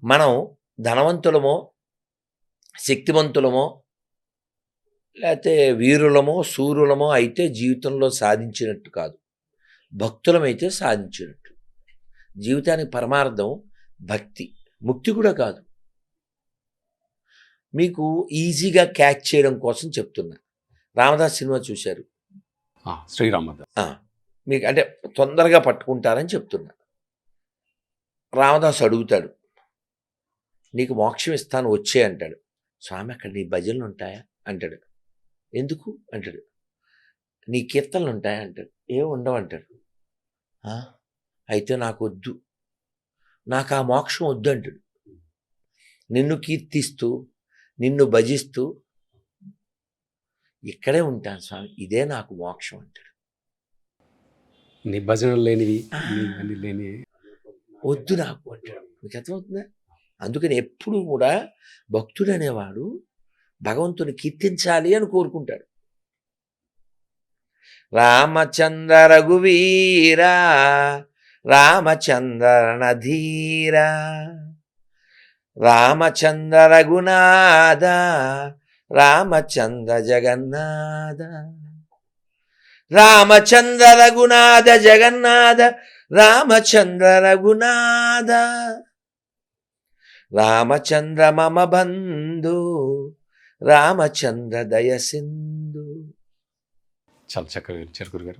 మనం ధనవంతులమో, శక్తివంతులమో, లేతే వీరులమో, శూరులమో అయితే జీవితంలో సాధించినట్టు కాదు. భక్తులమైతే సాధించినట్టు. జీవితానికి పరమార్థం భక్తి. ముక్తి కూడా కాదు. మీకు ఈజీగా క్యాచ్ చేయడం కోసం చెప్తున్నా. 'రామదాస్' సినిమా చూశారు. శ్రీరామదాస్. మీకు అంటే తొందరగా పట్టుకుంటారని చెప్తున్నా. రామదాసు అడుగుతాడు, నీకు మోక్షం ఇస్తాను వచ్చే అంటాడు. స్వామి అక్కడ నీ భజనలు ఉంటాయా అంటాడు. ఎందుకు అంటాడు. నీ కీర్తనలు ఉంటాయా అంటాడు. ఏం ఉండవు అంటాడు. అయితే నాకు వద్దు, నాకు ఆ మోక్షం వద్దు అంటాడు. నిన్ను కీర్తిస్తూ నిన్ను భజిస్తూ ఇక్కడే ఉంటాను స్వామి, ఇదే నాకు మోక్షం అంటాడు. నీ భజనలు లేనివి లేని వద్దు నాకు అంటాడు. మీకు అర్థమవుతుందా? అందుకని ఎప్పుడు కూడా భక్తుడు అనేవాడు భగవంతుని కీర్తించాలి అని కోరుకుంటాడు. రామచంద్ర రఘువీరా రామచంద్ర నధీరా రామచంద్ర రఘునాథ రామచంద్ర జగన్నాథ రామచంద్ర రఘునాథ జగన్నాథ రామచంద్ర రఘునాథ రామచంద్ర మమ బంధు రామచంద్ర దయసింధు. చాలా చక్కగా చెరుకూరు గారు.